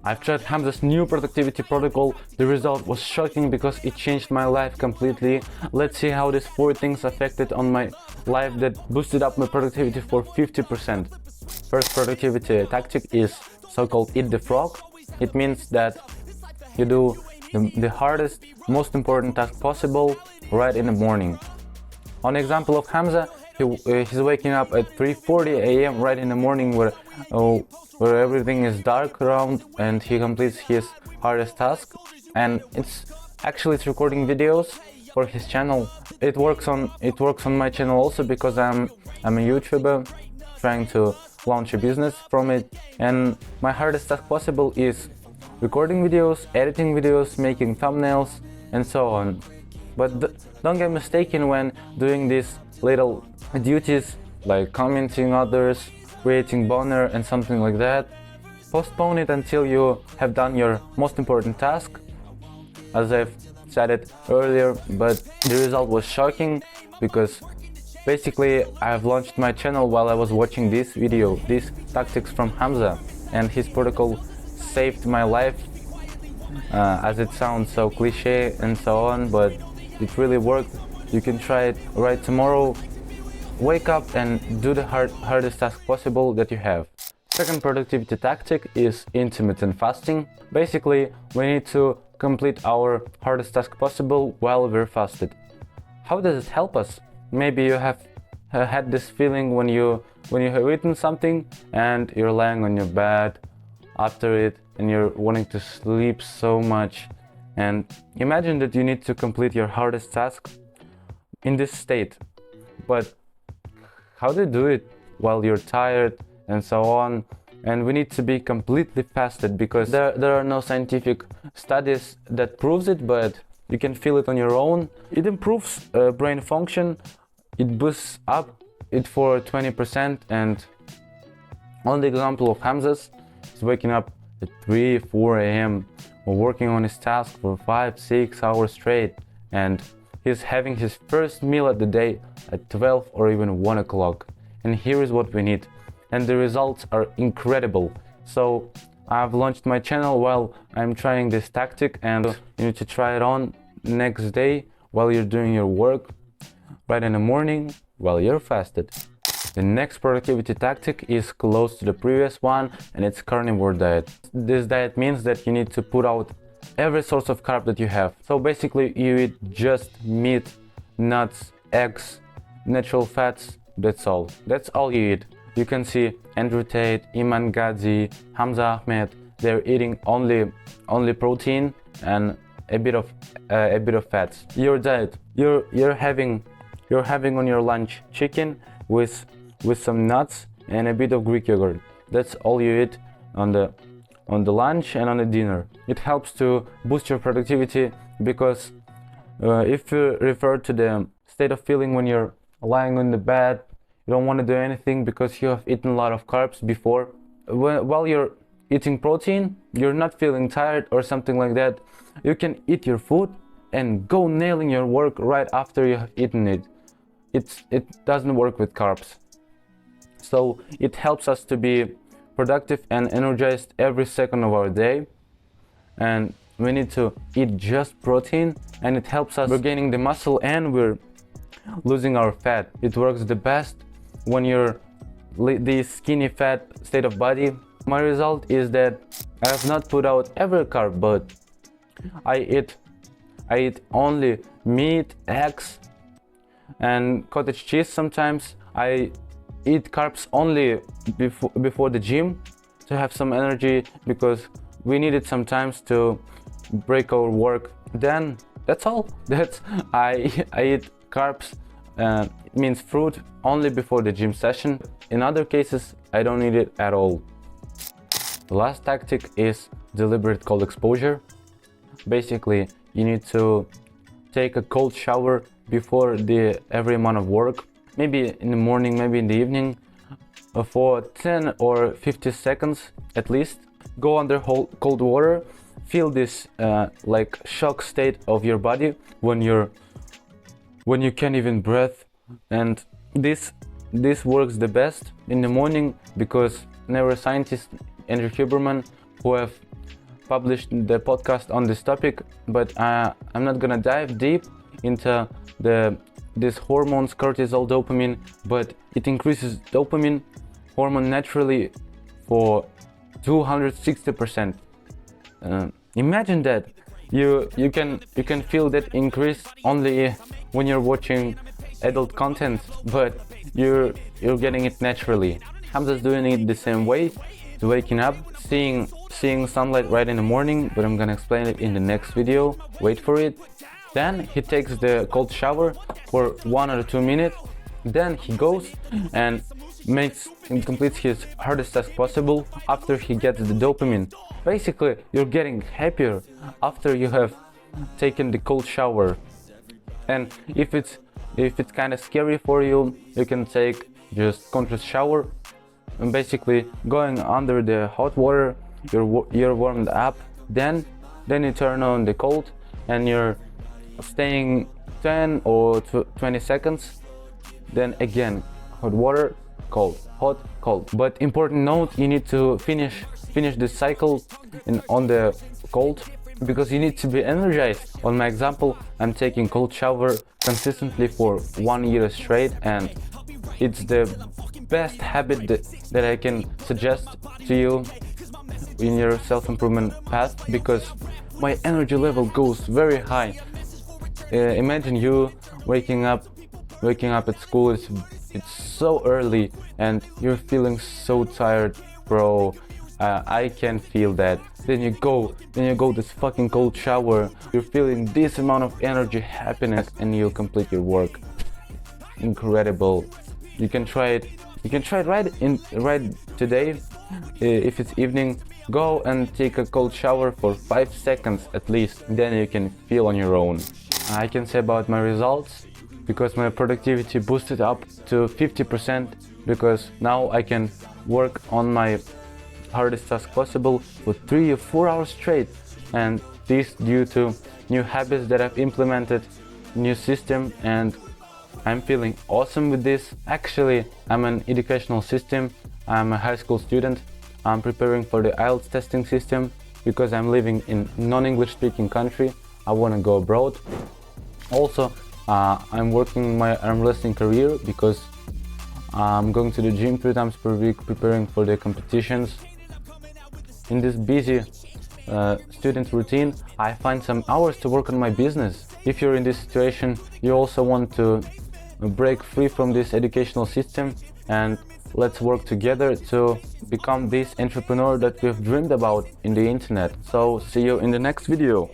I've tried Hamza's new productivity protocol. The result was shocking because it changed my life completely. Let's see how these 4 things affected on my life that boosted up my productivity for 50%. First productivity tactic is so-called eat the frog. It means that you do the hardest, most important task possible right in the morning. On example of Hamza, he's waking up at 3:40 a.m. right in the morning where everything is dark around, and he completes his hardest task. And it's recording videos for his channel. It works on my channel also because I'm a YouTuber trying to launch a business from it, and my hardest task possible is recording videos, editing videos, making thumbnails, and so on. But don't get mistaken when doing these little duties like commenting others, creating banner and something like that. Postpone it until you have done your most important task, as I've said it earlier, but the result was shocking because basically I've launched my channel while I was watching this video, these tactics from Hamza, and his protocol saved my life, as it sounds so cliche and so on, but it really worked. You can try it right tomorrow. Wake up and do the hardest task possible that you have. Second productivity tactic is intermittent fasting. Basically, we need to complete our hardest task possible while we're fasted. How does it help us? Maybe you have had this feeling when you have eaten something and you're lying on your bed after it and you're wanting to sleep so much, and imagine that you need to complete your hardest task in this state. But how do you do it while you're tired and so on? And we need to be completely fasted because there are no scientific studies that proves it, but you can feel it on your own. It improves brain function. It boosts up it for 20%. And on the example of Hamza's, he's waking up at 3-4 a.m. or working on his task for 5-6 hours straight, and he's having his first meal of the day at 12 or even 1 o'clock. And here is what we need. And the results are incredible. So I've launched my channel while I'm trying this tactic, and you need to try it on next day while you're doing your work, right in the morning while you're fasted. The next productivity tactic is close to the previous one, and it's carnivore diet. This diet means that you need to put out every source of carb that you have. So basically you eat just meat, nuts, eggs, natural fats, that's all. That's all you eat. You can see Andrew Tate, Iman Gadzhi, Hamza Ahmed, they're eating only protein and a bit of fats. Your diet, you're having on your lunch chicken with some nuts and a bit of Greek yogurt. That's all you eat on the lunch and on the dinner. It helps to boost your productivity because if you refer to the state of feeling when you're lying on the bed, you don't want to do anything because you have eaten a lot of carbs before. While you're eating protein, you're not feeling tired or something like that. You can eat your food and go nailing your work right after you have eaten it. It doesn't work with carbs. So it helps us to be productive and energized every second of our day. And we need to eat just protein, and it helps us. We're gaining the muscle and we're losing our fat. It works the best when you're the skinny fat state of body. My result is that I have not put out every carb, but I eat only meat, eggs, and cottage cheese sometimes. I eat carbs only before the gym to have some energy because we need it sometimes to break our work. Then that's all. I eat carbs, means fruit, only before the gym session. In other cases, I don't need it at all. The last tactic is deliberate cold exposure. Basically, you need to take a cold shower before every amount of work, maybe in the morning, maybe in the evening, for 10 or 50 seconds at least. Go under cold water, feel this like shock state of your body when you can't even breathe. And this works the best in the morning because neuroscientist Andrew Huberman, who have published the podcast on this topic, but I'm not gonna dive deep into this hormones, cortisol, dopamine, but it increases dopamine hormone naturally for 260%. Imagine that you can feel that increase only when you're watching adult content, but you're getting it naturally. Hamza's doing it the same way. He's waking up, seeing sunlight right in the morning, but I'm gonna explain it in the next video. Wait for it. Then he takes the cold shower for 1 or 2 minutes. Then he goes and completes his hardest task possible after he gets the dopamine. Basically, you're getting happier after you have taken the cold shower. And if it's kind of scary for you, you can take just contrast shower. And basically going under the hot water, you're warmed up. Then you turn on the cold, and you're staying 10 or 20 seconds. Then again, hot water, cold, hot, cold. But important note, you need to finish this cycle on the cold, because you need to be energized. On my example, I'm taking cold shower consistently for 1 year straight, and it's the best habit that I can suggest to you in your self-improvement path, because my energy level goes very high. Imagine you waking up at school. It's so early and you're feeling so tired, bro. I can feel that. Then you go this fucking cold shower. You're feeling this amount of energy, happiness, and you complete your work. Incredible. You can try it. You can try it right today. If it's evening, go and take a cold shower for 5 seconds at least. Then you can feel on your own. I can say about my results, because my productivity boosted up to 50%, because now I can work on my hardest task possible for 3 or 4 hours straight, and this due to new habits that I've implemented, new system, and I'm feeling awesome with this. Actually, I'm an educational system. I'm a high school student. I'm preparing for the IELTS testing system because I'm living in non-English speaking country. I want to go abroad. Also, I'm working my arm wrestling career because I'm going to the gym 3 times per week, preparing for the competitions. In this busy student routine, I find some hours to work on my business. If you're in this situation, you also want to break free from this educational system, and let's work together to become this entrepreneur that we've dreamed about in the internet. So see you in the next video.